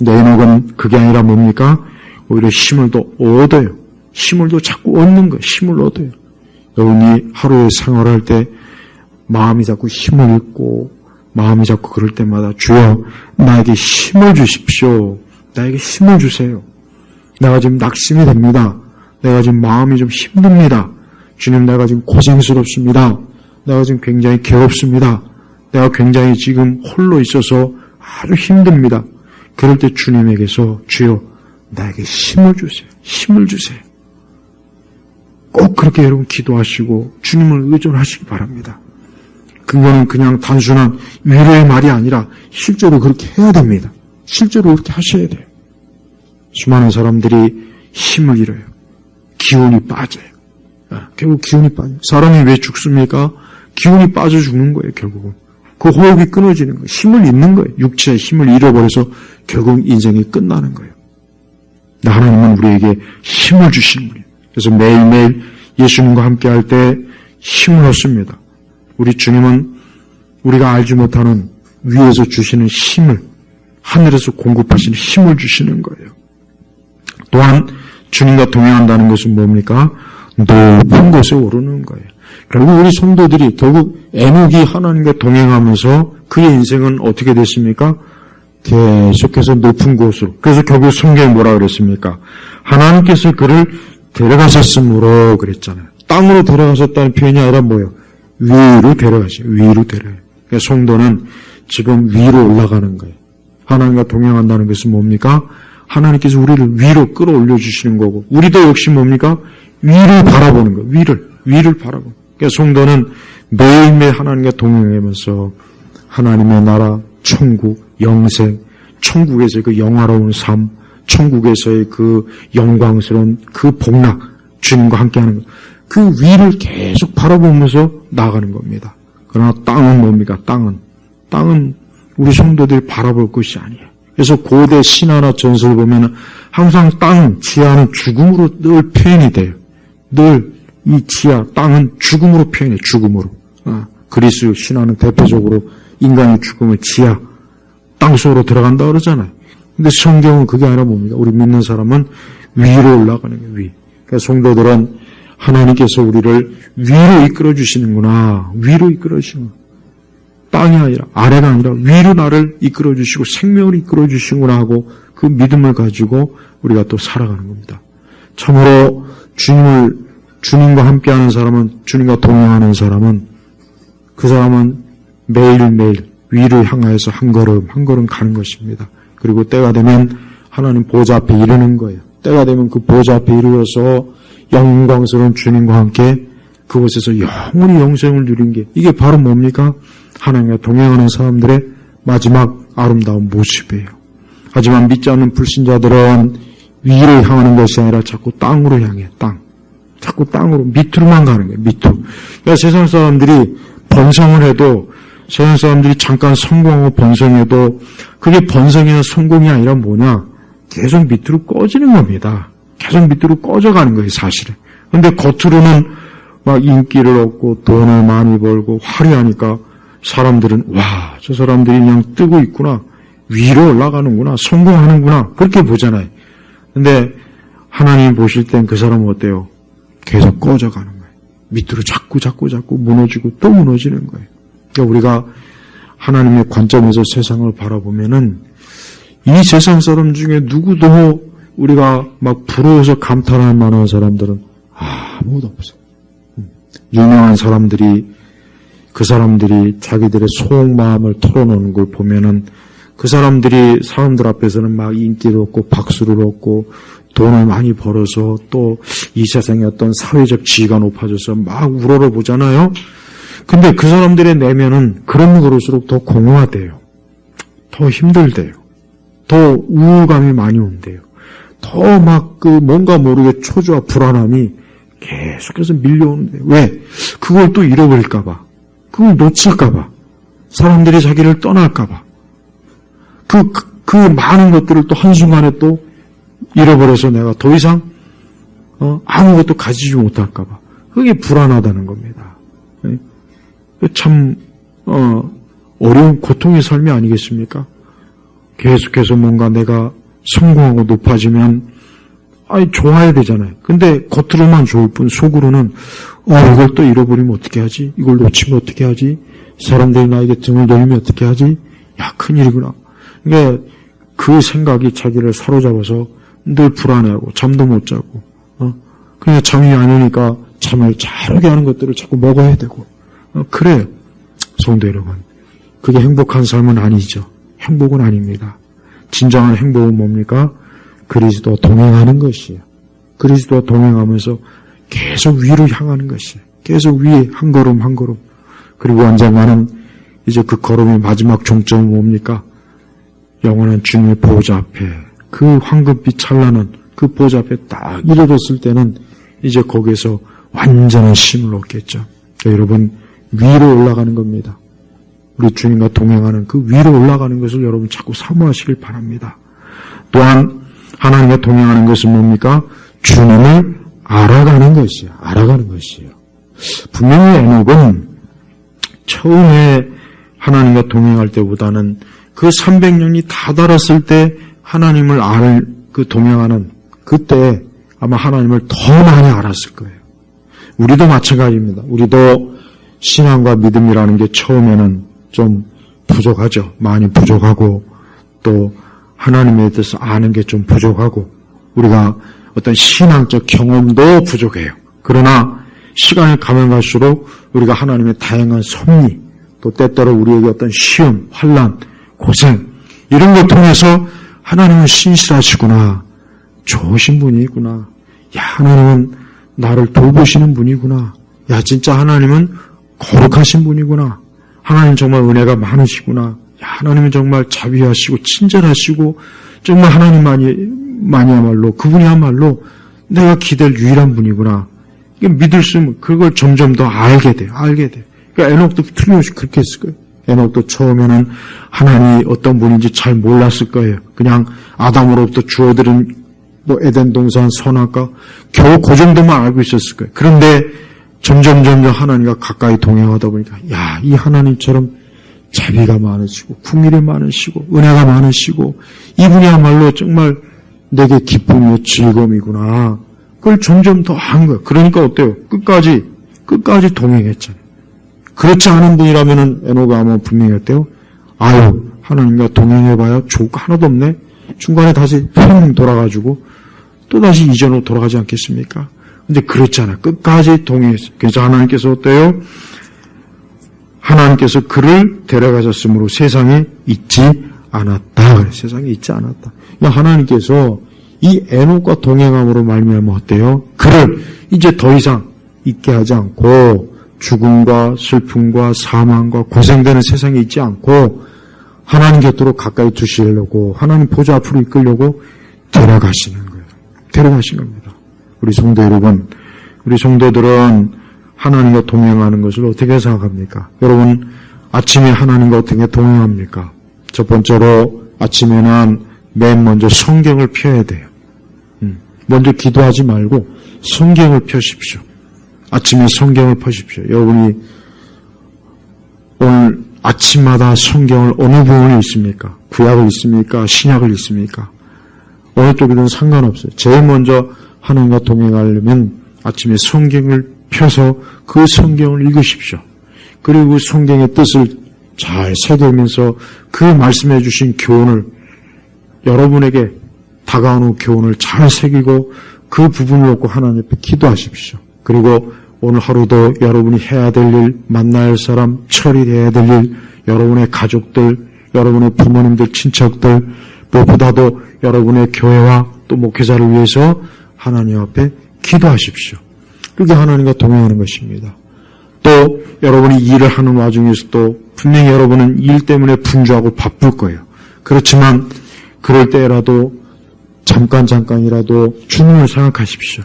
내노은 그게 아니라 뭡니까? 오히려 힘을 더 얻어요. 힘을 더 자꾸 얻는 거예요. 힘을 얻어요. 여러분이 하루에 생활할 때 마음이 자꾸 힘을 잃고 마음이 자꾸 그럴 때마다 주여 나에게 힘을 주십시오. 나에게 힘을 주세요. 내가 지금 낙심이 됩니다. 내가 지금 마음이 좀 힘듭니다. 주님, 내가 지금 고생스럽습니다. 내가 지금 굉장히 괴롭습니다. 내가 굉장히 지금 홀로 있어서 아주 힘듭니다. 그럴 때 주님에게서 주여 나에게 힘을 주세요. 힘을 주세요. 꼭 그렇게 여러분 기도하시고 주님을 의존하시기 바랍니다. 그거는 그냥 단순한 위로의 말이 아니라 실제로 그렇게 해야 됩니다. 실제로 그렇게 하셔야 돼요. 수많은 사람들이 힘을 잃어요. 기운이 빠져요. 결국 기운이 빠져요. 사람이 왜 죽습니까? 기운이 빠져 죽는 거예요, 결국은. 그 호흡이 끊어지는 거예요. 힘을 잃는 거예요. 육체의 힘을 잃어버려서 결국 인생이 끝나는 거예요. 하나님은 우리에게 힘을 주시는 분이에요. 그래서 매일매일 예수님과 함께 할 때 힘을 얻습니다. 우리 주님은 우리가 알지 못하는 위에서 주시는 힘을, 하늘에서 공급하시는 힘을 주시는 거예요. 또한 주님과 동행한다는 것은 뭡니까? 높은 곳에 오르는 거예요. 결국 우리 성도들이 결국 에녹이 하나님과 동행하면서 그의 인생은 어떻게 됐습니까? 계속해서 높은 곳으로. 그래서 결국 성경에 뭐라 그랬습니까? 하나님께서 그를 데려가셨으므로 그랬잖아요. 땅으로 데려가셨다는 표현이 아니라 뭐예요? 위로 데려가셔요. 위로 데려가요. 그러니까 성도는 지금 위로 올라가는 거예요. 하나님과 동행한다는 것은 뭡니까? 하나님께서 우리를 위로 끌어올려 주시는 거고, 우리도 역시 뭡니까? 위를 바라보는 거예요. 위를 바라보는 거예요. 그러니까 성도는 매일매일 하나님과 동행하면서 하나님의 나라, 천국, 영생, 천국에서의 그 영화로운 삶, 천국에서의 그 영광스러운 그 복락, 주님과 함께하는 것, 그 위를 계속 바라보면서 나아가는 겁니다. 그러나 땅은 뭡니까? 땅은 우리 성도들이 바라볼 것이 아니에요. 그래서 고대 신화나 전설을 보면 항상 땅은, 지하는 죽음으로 늘 표현이 돼요. 늘 이 지하, 땅은 죽음으로 표현해요. 죽음으로. 그리스 신화는 대표적으로 인간의 죽음을 지하, 땅속으로 들어간다 그러잖아요. 근데 성경은 그게 아니라 뭡니까? 우리 믿는 사람은 위로 올라가는 거예요. 위. 그러니까 성도들은 하나님께서 우리를 위로 이끌어 주시는구나. 위로 이끌어 주시는 거예요. 땅이 아니라, 아래가 아니라 위로 나를 이끌어 주시고 생명을 이끌어 주시는구나 하고 그 믿음을 가지고 우리가 또 살아가는 겁니다. 참으로 주님과 함께하는 사람은, 주님과 동행하는 사람은, 그 사람은 매일매일 위를 향하여서 한 걸음 가는 것입니다. 그리고 때가 되면 하나님 보좌 앞에 이르는 거예요. 때가 되면 그 보좌 앞에 이르러서 영광스러운 주님과 함께 그곳에서 영원히 영생을 누린 게, 이게 바로 뭡니까? 하나님과 동행하는 사람들의 마지막 아름다운 모습이에요. 하지만 믿지 않는 불신자들은 위로 향하는 것이 아니라 자꾸 땅으로 향해, 자꾸 땅으로, 밑으로만 가는 거예요, 밑으로. 그러니까 세상 사람들이 번성을 해도, 세상 사람들이 잠깐 성공하고 번성해도 그게 번성이나 성공이 아니라 뭐냐? 계속 밑으로 꺼지는 겁니다. 계속 밑으로 꺼져가는 거예요, 사실은. 근데 겉으로는 막 인기를 얻고 돈을 많이 벌고 화려하니까 사람들은 와, 저 사람들이 그냥 뜨고 있구나. 위로 올라가는구나. 성공하는구나. 그렇게 보잖아요. 근데 하나님이 보실 땐 그 사람은 어때요? 계속 꺼져가는 거예요. 밑으로 자꾸 무너지고 또 무너지는 거예요. 그러니까 우리가 하나님의 관점에서 세상을 바라보면은 이 세상 사람 중에 누구도 우리가 막 부러워서 감탄할 만한 사람들은 아무도 없어요. 유명한 사람들이, 그 사람들이 자기들의 속마음을 털어놓는 걸 보면은 그 사람들이 사람들 앞에서는 막 인기를 얻고 박수를 얻고 돈을 많이 벌어서 또 이 세상의 어떤 사회적 지위가 높아져서 막 우러러 보잖아요. 근데 그 사람들의 내면은 그런 그럴수록 더 공허하대요. 더 힘들대요. 더 우울감이 많이 온대요. 더 막 뭔가 모르게 초조와 불안함이 계속해서 밀려오는데요. 왜? 그걸 또 잃어버릴까봐. 그걸 놓칠까봐. 사람들이 자기를 떠날까봐. 그 많은 것들을 또 한순간에 또 잃어버려서 내가 더 이상 아무것도 가지지 못할까봐. 그게 불안하다는 겁니다. 참 어려운 고통의 삶이 아니겠습니까? 계속해서 뭔가 내가 성공하고 높아지면 좋아야 되잖아요. 근데 겉으로만 좋을 뿐 속으로는 이걸 또 잃어버리면 어떻게 하지? 이걸 놓치면 어떻게 하지? 사람들이 나에게 등을 돌리면 어떻게 하지? 야, 큰일이구나. 그러니까 그 생각이 자기를 사로잡아서 늘 불안해하고 잠도 못 자고 그냥 잠이 안 오니까 잠을 잘 오게 하는 것들을 자꾸 먹어야 되고 그래요. 성도 여러분, 그게 행복한 삶은 아니죠. 행복은 아닙니다. 진정한 행복은 뭡니까? 그리스도와 동행하는 것이에요. 그리스도와 동행하면서 계속 위로 향하는 것이에요. 계속 위에 한 걸음 한 걸음. 그리고 언젠가는 이제 그 걸음의 마지막 종점은 뭡니까? 영원한 주님의 보호자 앞에 그 황금빛 찬란한 그 보호자 앞에 딱 이르렀을 때는 이제 거기에서 완전한 쉼을 얻겠죠. 여러분, 위로 올라가는 겁니다. 우리 주님과 동행하는 그 위로 올라가는 것을 여러분 자꾸 사모하시길 바랍니다. 또한 하나님과 동행하는 것은 뭡니까? 주님을 알아가는 것이에요. 알아가는 것이에요. 분명히 에녹은 처음에 하나님과 동행할 때보다는 그 300년이 다 달았을 때 하나님을 동행하는 그때 아마 하나님을 더 많이 알았을 거예요. 우리도 마찬가지입니다. 우리도 신앙과 믿음이라는 게 처음에는 좀 부족하죠. 많이 부족하고 또 하나님에 대해서 아는 게 좀 부족하고 우리가 어떤 신앙적 경험도 부족해요. 그러나 시간이 가면 갈수록 우리가 하나님의 다양한 섭리 또 때때로 우리에게 어떤 시험, 환난, 고생 이런 걸 통해서 하나님은 신실하시구나. 좋으신 분이구나. 야, 하나님은 나를 돌보시는 분이구나. 야, 진짜 하나님은 거룩하신 분이구나. 하나님 정말 은혜가 많으시구나. 야, 하나님은 정말 자비하시고 친절하시고 정말 하나님만이야말로 그분이야말로 내가 기댈 유일한 분이구나. 이게 믿을 수 있는 그걸 점점 더 알게 돼요. 그러니까 에녹도 틀림없이 그렇게 했을 거예요. 에녹도 처음에는 하나님이 어떤 분인지 잘 몰랐을 거예요. 그냥 아담으로부터 주어들은 에덴 동산 선악과 겨우 그 정도만 알고 있었을 거예요. 그런데 점점 하나님과 가까이 동행하다 보니까 야, 이 하나님처럼 자비가 많으시고 긍휼이 많으시고 은혜가 많으시고 이분이야말로 정말 내게 기쁨이요 즐거움이구나. 그걸 점점 더 한 거예요. 그러니까 어때요? 끝까지 동행했잖아요. 그렇지 않은 분이라면은 에녹가 아마 분명히 어때요? 하나님과 동행해봐야 좋을 거 하나도 없네. 중간에 다시 돌아가지고 또 다시 이전으로 돌아가지 않겠습니까? 근데 그렇잖아요. 끝까지 동행했어요. 그래서 하나님께서 어때요? 하나님께서 그를 데려가셨으므로 세상에 있지 않았다. 세상에 있지 않았다. 하나님께서 이 에녹과 동행함으로 말미암아 어때요? 그를 이제 더 이상 있게 하지 않고 죽음과 슬픔과 사망과 고생되는 세상에 있지 않고 하나님 곁으로 가까이 두시려고 하나님 보좌 앞으로 이끌려고 데려가시는 거예요. 데려가신 겁니다. 우리 성도 여러분, 우리 성도들은 하나님과 동행하는 것을 어떻게 생각합니까? 여러분, 아침에 하나님과 어떻게 동행합니까? 첫 번째로 아침에는 맨 먼저 성경을 펴야 돼요. 먼저 기도하지 말고 성경을 펴십시오. 아침에 성경을 펴십시오. 여러분이 오늘 아침마다 성경을 어느 부분을 읽습니까? 구약을 읽습니까? 신약을 읽습니까? 어느 쪽이든 상관없어요. 제일 먼저 하나님과 동행하려면 아침에 성경을 펴서 그 성경을 읽으십시오. 그리고 성경의 뜻을 잘 새기면서 그 말씀해 주신 교훈을 여러분에게 다가오는 교훈을 잘 새기고 그 부분을 놓고 하나님 앞에 기도하십시오. 그리고 오늘 하루도 여러분이 해야 될 일, 만나야 할 사람, 처리해야 될 일, 여러분의 가족들, 여러분의 부모님들, 친척들, 무엇보다도 여러분의 교회와 또 목회자를 위해서 하나님 앞에 기도하십시오. 그게 하나님과 동행하는 것입니다. 또 여러분이 일을 하는 와중에서도 분명히 여러분은 일 때문에 분주하고 바쁠 거예요. 그렇지만 그럴 때라도 잠깐이라도 주님을 생각하십시오.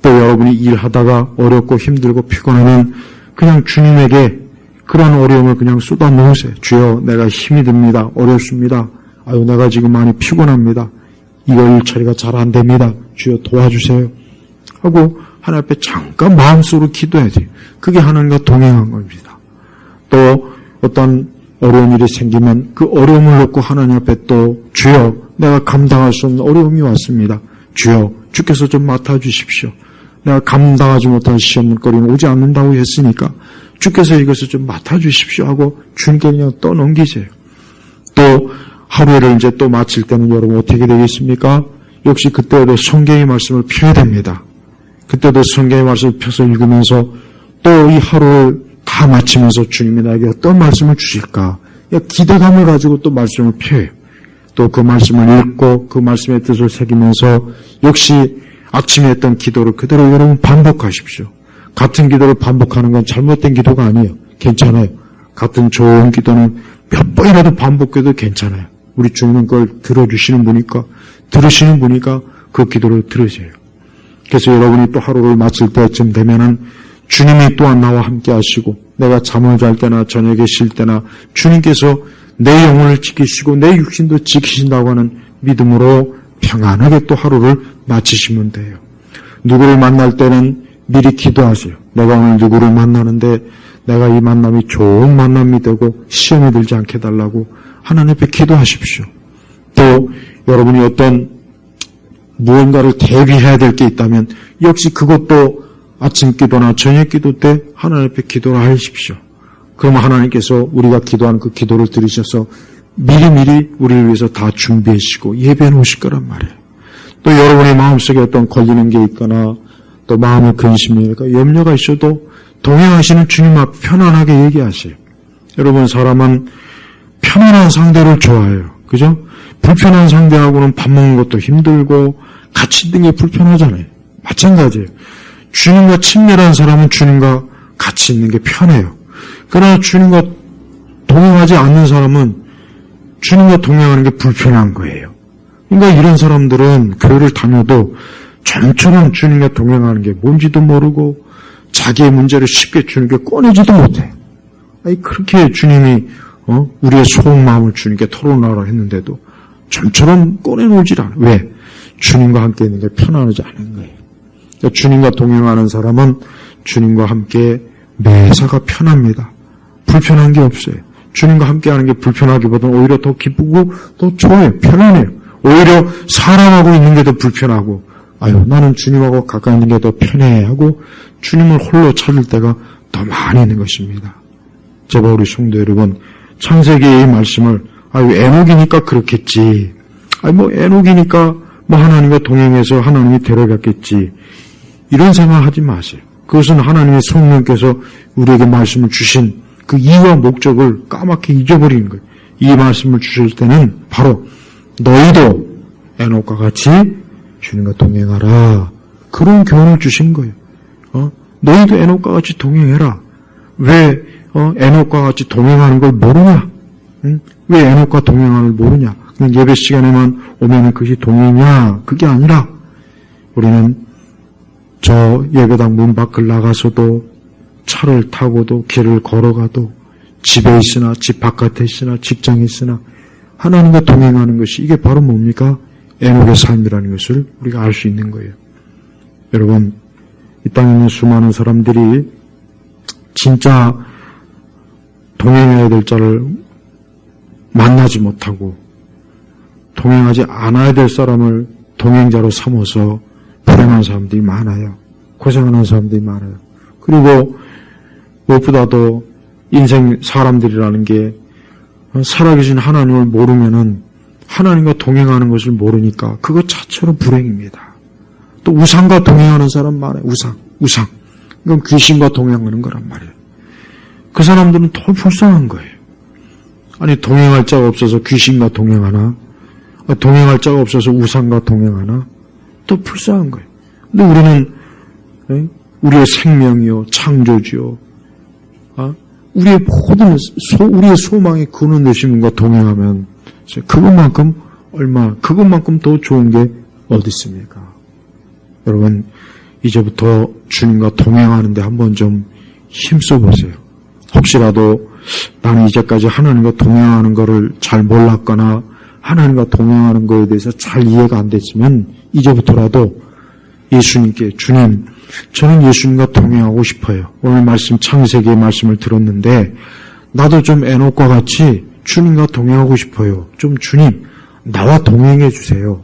또 여러분이 일하다가 어렵고 힘들고 피곤하면 그냥 주님에게 그런 어려움을 그냥 쏟아 놓으세요. 주여, 내가 힘이 듭니다. 어렵습니다. 아유, 내가 지금 많이 피곤합니다. 이거 일 처리가 잘 안 됩니다. 주여 도와주세요. 하고 하나님 앞에 잠깐 마음속으로 기도해야 돼요. 그게 하나님과 동행한 겁니다. 또 어떤 어려운 일이 생기면 그 어려움을 놓고 하나님 앞에 또 주여, 내가 감당할 수 없는 어려움이 왔습니다. 주여, 주께서 좀 맡아주십시오. 내가 감당하지 못한 시험거리는 오지 않는다고 했으니까 주께서 이것을 좀 맡아주십시오 하고 주님께 그냥 떠넘기세요. 또 하루를 이제 또 마칠 때는 여러분 어떻게 되겠습니까? 역시 그때도 성경의 말씀을 펴야 됩니다. 그때도 성경의 말씀을 펴서 읽으면서 또 이 하루를 다 마치면서 주님이 나에게 어떤 말씀을 주실까? 기대감을 가지고 또 말씀을 펴요. 또 그 말씀을 읽고 그 말씀의 뜻을 새기면서 역시 아침에 했던 기도를 그대로 여러분 반복하십시오. 같은 기도를 반복하는 건 잘못된 기도가 아니에요. 괜찮아요. 같은 좋은 기도는 몇 번이라도 반복해도 괜찮아요. 우리 주님은 그걸 들어주시는 분이니까, 들으시는 분이니까 그 기도를 들으세요. 그래서 여러분이 또 하루를 마칠 때쯤 되면은 주님이 또한 나와 함께 하시고, 내가 잠을 잘 때나 저녁에 쉴 때나 주님께서 내 영혼을 지키시고 내 육신도 지키신다고 하는 믿음으로 평안하게 또 하루를 마치시면 돼요. 누구를 만날 때는 미리 기도하세요. 내가 오늘 누구를 만나는데 내가 이 만남이 좋은 만남이 되고 시험이 들지 않게 해달라고 하나님 앞에 기도하십시오. 또 여러분이 어떤 무언가를 대비해야 될 게 있다면 역시 그것도 아침 기도나 저녁 기도 때 하나님 앞에 기도를 하십시오. 그러면 하나님께서 우리가 기도하는 그 기도를 들으셔서 미리미리 우리를 위해서 다 준비하시고 예배해 놓으실 거란 말이에요. 또 여러분의 마음속에 어떤 걸리는 게 있거나 또 마음의 근심이니까 염려가 있어도 동행하시는 주님 앞 편안하게 얘기하세요. 여러분, 사람은 편안한 상대를 좋아해요. 그죠? 불편한 상대하고는 밥 먹는 것도 힘들고 같이 있는 게 불편하잖아요. 마찬가지예요. 주님과 친밀한 사람은 주님과 같이 있는 게 편해요. 그러나 주님과 동행하지 않는 사람은 주님과 동행하는 게 불편한 거예요. 그러니까 이런 사람들은 교회를 다녀도 좀처럼 주님과 동행하는 게 뭔지도 모르고 자기의 문제를 쉽게 주님께 꺼내지도 못해. 아니, 그렇게 주님이 우리의 속마음을 주님께 털어놓으라 했는데도 좀처럼 꺼내놓질 않아. 왜? 주님과 함께 있는 게 편안하지 않은 거예요. 그러니까 주님과 동행하는 사람은 주님과 함께 매사가 편합니다. 불편한 게 없어요. 주님과 함께하는 게 불편하기보다는 오히려 더 기쁘고 더 좋아요. 편안해요. 오히려 사람하고 있는 게 더 불편하고 아유, 나는 주님하고 가까이 있는 게 더 편해 하고 주님을 홀로 찾을 때가 더 많이 있는 것입니다. 제발 우리 성도 여러분, 창세기의 이 말씀을 아유, 에녹이니까 그렇겠지. 아유, 뭐 에녹이니까 뭐 하나님과 동행해서 하나님이 데려갔겠지. 이런 생각하지 마세요. 그것은 하나님의 성령께서 우리에게 말씀을 주신 그 이유와 목적을 까맣게 잊어버리는 거예요. 이 말씀을 주실 때는 바로 너희도 에녹과 같이 주님과 동행하라. 그런 교훈을 주신 거예요. 너희도 에녹과 같이 동행해라. 왜 에녹과 같이 동행하는 걸 모르냐? 응? 왜 에녹과 동행하는 걸 모르냐? 그냥 예배 시간에만 오면 그것이 동행이냐? 그게 아니라 우리는 저 예배당 문 밖을 나가서도 차를 타고도 길을 걸어가도 집에 있으나 집 바깥에 있으나 직장에 있으나 하나님과 동행하는 것이 이게 바로 뭡니까? 에녹의 삶이라는 것을 우리가 알 수 있는 거예요. 여러분, 이 땅에 있는 수많은 사람들이 진짜 동행해야 될 자를 만나지 못하고 동행하지 않아야 될 사람을 동행자로 삼아서 불행한 사람들이 많아요. 고생하는 사람들이 많아요. 그리고 무엇보다도 인생 사람들이라는 게 살아계신 하나님을 모르면은 하나님과 동행하는 것을 모르니까 그것 자체로 불행입니다. 또 우상과 동행하는 사람 많아요. 우상. 이건 귀신과 동행하는 거란 말이에요. 그 사람들은 더 불쌍한 거예요. 아니, 동행할 자가 없어서 귀신과 동행하나? 동행할 자가 없어서 우상과 동행하나? 더 불쌍한 거예요. 근데 우리는 우리의 생명이요, 창조주요, 우리의 모든 우리의 소망의 근원 되신 분과 동행하면 그것만큼 더 좋은 게 어디 있습니까? 여러분, 이제부터 주님과 동행하는데 한번 좀 힘써 보세요. 혹시라도 나는 이제까지 하나님과 동행하는 것을 잘 몰랐거나 하나님과 동행하는 것에 대해서 잘 이해가 안 됐으면 이제부터라도 예수님께, 주님, 저는 예수님과 동행하고 싶어요. 오늘 말씀, 창세기의 말씀을 들었는데 나도 좀 에녹과 같이 주님과 동행하고 싶어요. 좀 주님, 나와 동행해 주세요.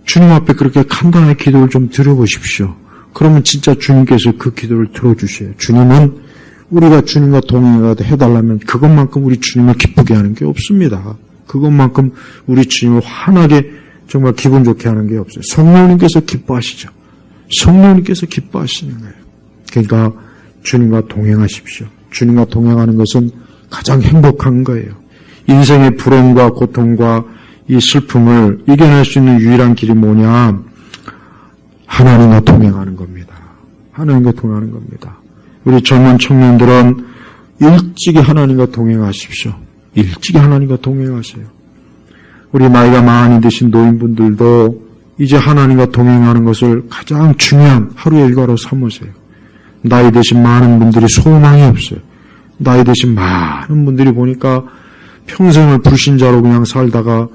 주님 앞에 그렇게 간단한 기도를 좀 드려보십시오. 그러면 진짜 주님께서 그 기도를 들어주세요. 주님은 우리가 주님과 동행해달라면 그것만큼 우리 주님을 기쁘게 하는 게 없습니다. 그것만큼 우리 주님을 환하게 정말 기분 좋게 하는 게 없어요. 성령님께서 기뻐하시죠. 성령님께서 기뻐하시는 거예요. 그러니까 주님과 동행하십시오. 주님과 동행하는 것은 가장 행복한 거예요. 인생의 불행과 고통과 이 슬픔을 이겨낼 수 있는 유일한 길이 뭐냐? 하나님과 동행하는 겁니다. 하나님과 동행하는 겁니다. 우리 젊은 청년들은 일찍이 하나님과 동행하십시오. 일찍이 하나님과 동행하세요. 우리 나이가 많이 드신 노인분들도 이제 하나님과 동행하는 것을 가장 중요한 하루의 일과로 삼으세요. 나이 드신 많은 분들이 소망이 없어요. 나이 드신 많은 분들이 보니까 평생을 불신자로 그냥 살다가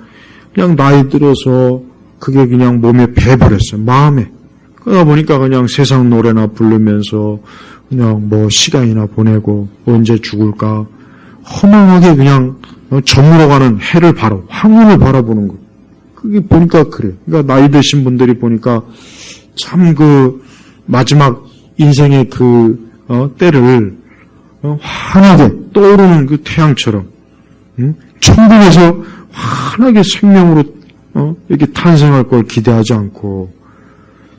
그냥 나이 들어서 그게 그냥 몸에 배버렸어요. 마음에. 그러다 보니까 그냥 세상 노래나 부르면서 그냥 뭐 시간이나 보내고 언제 죽을까 허망하게 그냥 저물어가는 해를 황혼을 바라보는 거. 그게 보니까 그래. 그러니까 나이 드신 분들이 보니까 참 그 마지막 인생의 그 때를 환하게 떠오르는 그 태양처럼 천국에서 환하게 생명으로 이렇게 탄생할 걸 기대하지 않고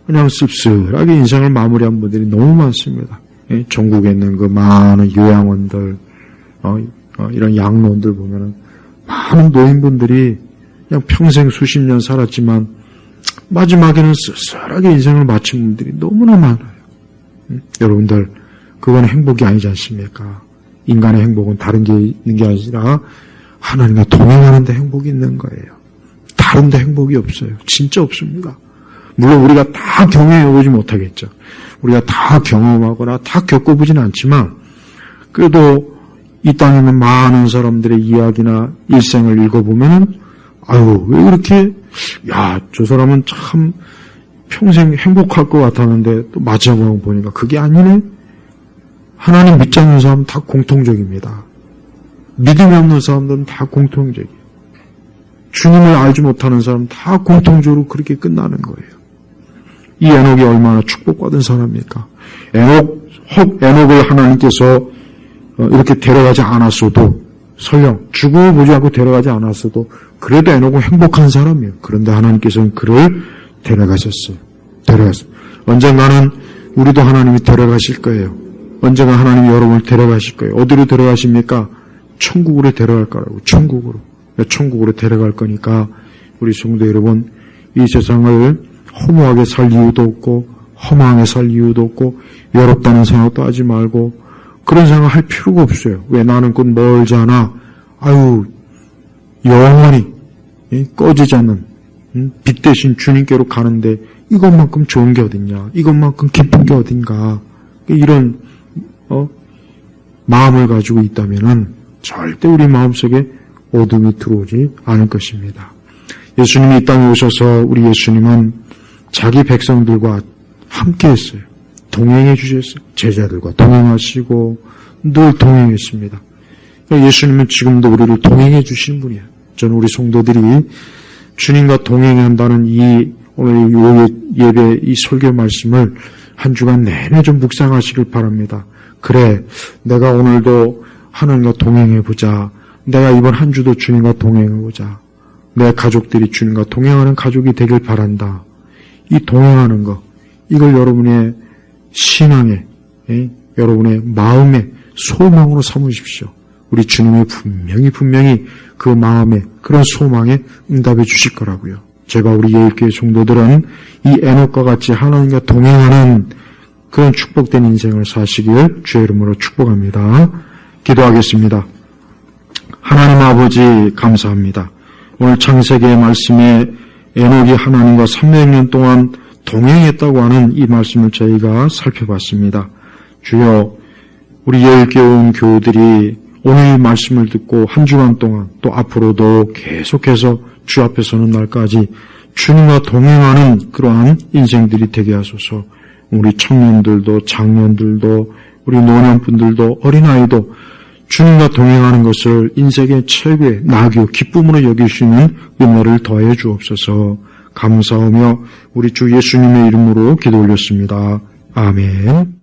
그냥 씁쓸하게 인생을 마무리한 분들이 너무 많습니다. 전국에 있는 그 많은 요양원들, 이런 양로원들 보면은 많은 노인분들이 그냥 평생 수십 년 살았지만 마지막에는 쓸쓸하게 인생을 마친 분들이 너무나 많아요. 여러분들, 그건 행복이 아니지 않습니까? 인간의 행복은 다른 게 있는 게 아니라 하나님과 동행하는 데 행복이 있는 거예요. 다른 데 행복이 없어요. 진짜 없습니다. 물론 우리가 다 경험해보지 못하겠죠. 우리가 다 경험하거나 다 겪어보지는 않지만 그래도 이 땅에 있는 많은 사람들의 이야기나 일생을 읽어보면은 아유, 왜 그렇게 저 사람은 참 평생 행복할 것 같았는데 또 마지막에 보니까 그게 아니네. 하나님 믿지 않는 사람은 다 공통적입니다. 믿음이 없는 사람들은 다 공통적이에요. 주님을 알지 못하는 사람은 다 공통적으로 그렇게 끝나는 거예요. 이 에녹이 얼마나 축복받은 사람입니까? 에녹을 하나님께서 이렇게 데려가지 않았어도, 설령 죽어보지 않고 데려가지 않았어도 그래도 에녹은 행복한 사람이에요. 그런데 하나님께서는 그를 데려가셨어요. 언젠가는 우리도 하나님이 데려가실 거예요. 언젠가 하나님이 여러분을 데려가실 거예요. 어디로 데려가십니까? 천국으로 데려갈 거라고. 천국으로 데려갈 거니까 우리 성도 여러분, 이 세상을 허무하게 살 이유도 없고 허망하게 살 이유도 없고 외롭다는 생각도 하지 말고 그런 생각 할 필요가 없어요. 왜 나는 곧 멀잖아. 영원히 꺼지지 않는 빛 대신 주님께로 가는데 이것만큼 좋은 게 어딨냐, 이것만큼 기쁜 게 어딘가, 이런 마음을 가지고 있다면은 절대 우리 마음속에 어둠이 들어오지 않을 것입니다. 예수님이 이 땅에 오셔서 우리 예수님은 자기 백성들과 함께 했어요. 동행해 주셨어요. 제자들과 동행하시고 늘 동행했습니다. 예수님은 지금도 우리를 동행해 주시는 분이에요. 저는 우리 성도들이 주님과 동행한다는 이 오늘 예배 이 설교 말씀을 한 주간 내내 좀 묵상하시길 바랍니다. 그래, 내가 오늘도 하나님과 동행해보자. 내가 이번 한 주도 주님과 동행해보자. 내 가족들이 주님과 동행하는 가족이 되길 바란다. 이 동행하는 것, 이걸 여러분의 신앙에, 여러분의 마음의 소망으로 삼으십시오. 우리 주님이 분명히 그 마음에 그런 소망에 응답해 주실 거라고요. 제가 우리 예일교회 성도들은 이 에녹과 같이 하나님과 동행하는 그런 축복된 인생을 사시길 주의 이름으로 축복합니다. 기도하겠습니다. 하나님 아버지 감사합니다. 오늘 창세기의 말씀에 에녹이 하나님과 300년 동안 동행했다고 하는 이 말씀을 저희가 살펴봤습니다. 주여, 우리 예일교회 온 교우들이 오늘 말씀을 듣고 한 주간 동안 또 앞으로도 계속해서 주 앞에 서는 날까지 주님과 동행하는 그러한 인생들이 되게 하소서. 우리 청년들도 장년들도 우리 노년분들도 어린아이도 주님과 동행하는 것을 인생의 최고의 낙유, 기쁨으로 여기시는 은혜를 더해 주옵소서. 감사하며 우리 주 예수님의 이름으로 기도 올렸습니다. 아멘.